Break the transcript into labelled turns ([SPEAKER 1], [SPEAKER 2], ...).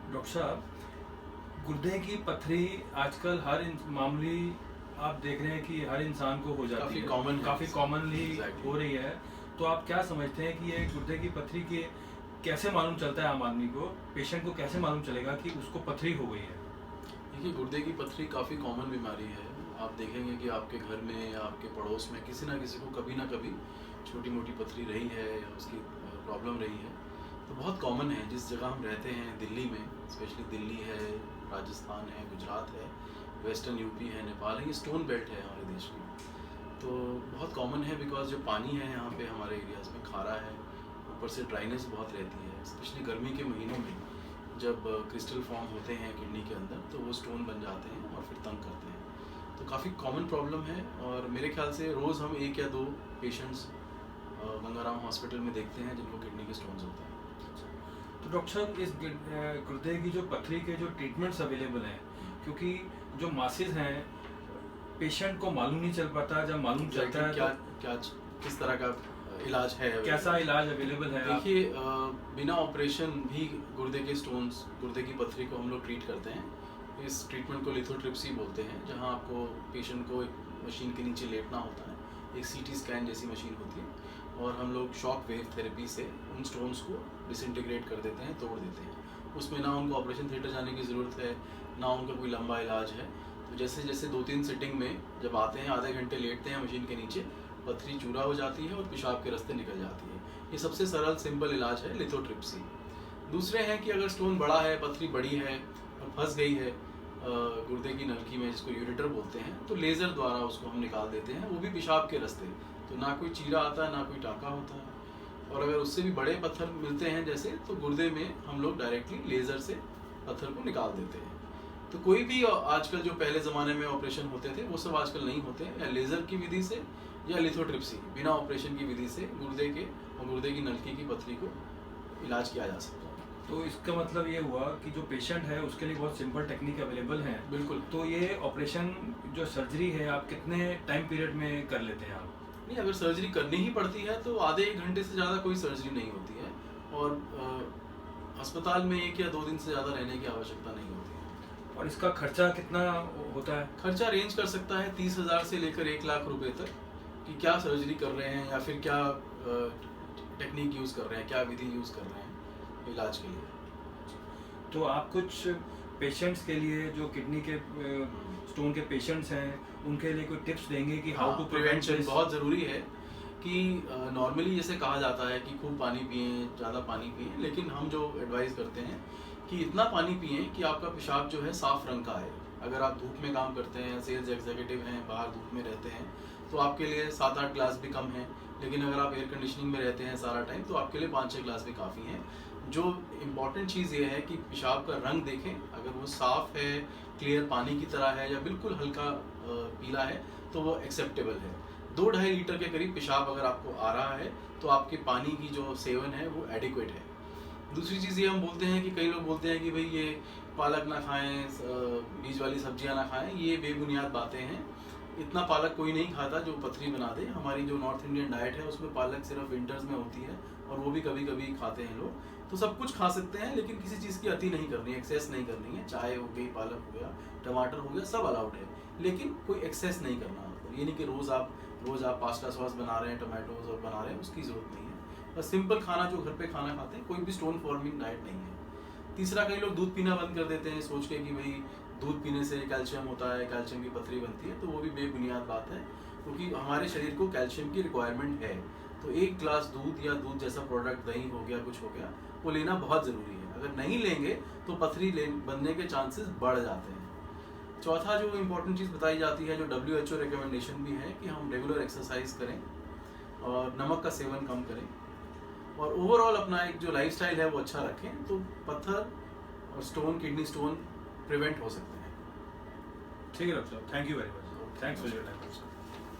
[SPEAKER 1] Doctor साहब, गुर्दे की पथरी आजकल मामूली आप देख रहे हैं कि हर इंसान को हो जाती है, काफ़ी कॉमनली हो रही है। तो आप क्या समझते हैं कि ये गुर्दे की पथरी के कैसे मालूम चलता है आम आदमी को, पेशेंट को कैसे मालूम चलेगा कि उसको पथरी हो गई है?
[SPEAKER 2] देखिए, गुर्दे की पथरी काफ़ी कॉमन बीमारी है। आप देखेंगे कि आपके घर में या आपके पड़ोस में किसी ना किसी को कभी ना कभी छोटी मोटी पथरी रही है या उसकी प्रॉब्लम रही है। तो बहुत कॉमन है। जिस जगह हम रहते हैं दिल्ली में, स्पेशली दिल्ली है, राजस्थान है, गुजरात है, वेस्टर्न यूपी है, नेपाल है, ये स्टोन बेल्ट है हमारे देश में। तो बहुत कॉमन है बिकॉज जो पानी है यहाँ पे हमारे एरियाज़ में खारा है, ऊपर से ड्राइनेस बहुत रहती है। स्पेशली गर्मी के महीनों में जब क्रिस्टल फॉर्म होते हैं किडनी के अंदर तो वो स्टोन बन जाते हैं और फिर तंग करते हैं। तो काफ़ी कॉमन प्रॉब्लम है और मेरे ख्याल से रोज़ हम 1 या 2 पेशेंट्स गंगाराम हॉस्पिटल में देखते हैं जिनको किडनी के स्टोन्स होते हैं।
[SPEAKER 1] तो डॉक्टर साहब, इस गुर्दे की जो पथरी के जो ट्रीटमेंट्स अवेलेबल हैं, क्योंकि जो मासेस हैं पेशेंट को मालूम नहीं चल पाता, जब मालूम चलता है
[SPEAKER 2] क्या क्या किस तरह का इलाज है,
[SPEAKER 1] कैसा इलाज अवेलेबल है?
[SPEAKER 2] देखिए, बिना ऑपरेशन भी गुर्दे के स्टोन्स, गुर्दे की पथरी को हम लोग ट्रीट करते हैं। इस ट्रीटमेंट को लिथोट्रिप्सी बोलते हैं, जहां आपको पेशेंट को एक मशीन के नीचे लेटना होता है, एक सीटी स्कैन जैसी मशीन होती है, और हम लोग शॉक वेव थेरेपी से उन स्टोन्स को डिसइंटीग्रेट कर देते हैं, तोड़ देते हैं। उसमें ना उनको ऑपरेशन थिएटर जाने की ज़रूरत है, ना उनका कोई लंबा इलाज है। तो जैसे जैसे 2-3 सिटिंग में जब आते हैं, आधे घंटे लेटते हैं मशीन के नीचे, पथरी चूरा हो जाती है और पेशाब के रास्ते निकल जाती है। ये सबसे सरल सिंपल इलाज है लिथोट्रिप्सी। दूसरे हैं कि अगर स्टोन बड़ा है, पथरी बड़ी है और फंस गई है गुर्दे की नलकी में, जिसको यूरेटर बोलते हैं, तो लेज़र द्वारा उसको हम निकाल देते हैं, वो भी पेशाब के रास्ते। तो ना कोई चीरा आता है, ना कोई टाँका होता है। और अगर उससे भी बड़े पत्थर मिलते हैं जैसे, तो गुर्दे में हम लोग डायरेक्टली लेज़र से पत्थर को निकाल देते हैं। तो कोई भी आजकल जो पहले ज़माने में ऑपरेशन होते थे वो सब आजकल नहीं होते हैं। या लेज़र की विधि से या लिथोट्रिप्सी बिना ऑपरेशन की विधि से गुर्दे के और गुर्दे की नलकी की पथरी को इलाज किया जा सकता है।
[SPEAKER 1] तो इसका मतलब ये हुआ कि जो पेशेंट है उसके लिए बहुत सिंपल टेक्निक अवेलेबल है।
[SPEAKER 2] बिल्कुल।
[SPEAKER 1] तो ये ऑपरेशन जो सर्जरी है आप कितने टाइम पीरियड में कर लेते हैं आप?
[SPEAKER 2] नहीं, अगर सर्जरी करनी ही पड़ती है तो आधे 1 घंटे से ज़्यादा कोई सर्जरी नहीं होती है, और अस्पताल में 1 या 2 दिन से ज़्यादा रहने की आवश्यकता नहीं होती है।
[SPEAKER 1] और इसका खर्चा कितना होता है?
[SPEAKER 2] खर्चा रेंज कर सकता है 30,000 से लेकर 1 लाख रुपए तक, कि क्या सर्जरी कर रहे हैं या फिर क्या टेक्निक यूज़ कर रहे हैं, क्या विधि यूज़ कर रहे हैं इलाज के लिए।
[SPEAKER 1] तो आप कुछ पेशेंट्स के लिए जो किडनी के स्टोन के पेशेंट्स हैं उनके लिए कोई टिप्स देंगे कि हाउ टू
[SPEAKER 2] प्रिवेंशन बहुत ज़रूरी है। कि नॉर्मली जैसे कहा जाता है कि खूब पानी पिएं, ज़्यादा पानी पिएं, लेकिन हम जो एडवाइस करते हैं कि इतना पानी पिएं कि आपका पेशाब जो है साफ़ रंग का है। अगर आप धूप में काम करते हैं, सेल्स एग्जीक्यूटिव हैं, बाहर धूप में रहते हैं, तो आपके लिए 7-8 ग्लास भी कम है। लेकिन अगर आप एयर कंडीशनिंग में रहते हैं सारा टाइम, तो आपके लिए 5-6 ग्लास भी काफ़ी हैं। जो इम्पॉर्टेंट चीज़ ये है कि पेशाब का रंग देखें, अगर वो साफ़ है, क्लियर पानी की तरह है या बिल्कुल हल्का पीला है, तो वो एक्सेप्टेबल है। 2-2.5 लीटर के करीब पेशाब अगर आपको आ रहा है तो आपके पानी की जो सेवन है वो एडिक्वेट है। दूसरी चीज़ ये हम बोलते हैं कि कई लोग बोलते हैं कि भाई ये पालक ना खाएं, बीज वाली सब्जियां ना खाएं, ये बेबुनियाद बातें हैं। इतना पालक कोई नहीं खाता जो पथरी बना दे। हमारी जो नॉर्थ इंडियन डाइट है उसमें पालक सिर्फ विंटर्स में होती है, और वो भी कभी कभी खाते हैं लोग। तो सब कुछ खा सकते हैं, लेकिन किसी चीज़ की अति नहीं करनी है, एक्सेस नहीं करनी है। चाय हो गई, पालक हो गया, टमाटर हो गया, सब अलाउड है, लेकिन कोई एक्सेस नहीं करना। मतलब ये नहीं कि रोज़ आप पास्ता सॉस बना रहे हैं, टमाटोज और बना रहे हैं, उसकी ज़रूरत नहीं है। बस सिंपल खाना जो घर पे खाना खाते हैं, कोई भी स्टोन फॉर्मिंग डाइट नहीं है। तीसरा, कई लोग दूध पीना बंद कर देते हैं सोच के कि भाई दूध पीने से कैल्शियम होता है, कैल्शियम की पथरी बनती है। तो वो भी बेबुनियाद बात है, क्योंकि हमारे शरीर को कैल्शियम की रिक्वायरमेंट है। तो 1 ग्लास दूध या दूध जैसा प्रोडक्ट, दही हो गया, कुछ हो गया, वो लेना बहुत ज़रूरी है। अगर नहीं लेंगे तो पथरी बनने के चांसेस बढ़ जाते हैं। चौथा जो इम्पोर्टेंट चीज़ बताई जाती है, जो WHO रिकमेंडेशन भी है, कि हम रेगुलर एक्सरसाइज करें और नमक का सेवन कम करें, और ओवरऑल अपना एक जो लाइफस्टाइल है वो अच्छा रखें, तो पत्थर और स्टोन, किडनी स्टोन प्रिवेंट हो सकते हैं।
[SPEAKER 1] ठीक है डॉक्टर साहब, thank you very much, thanks for your time.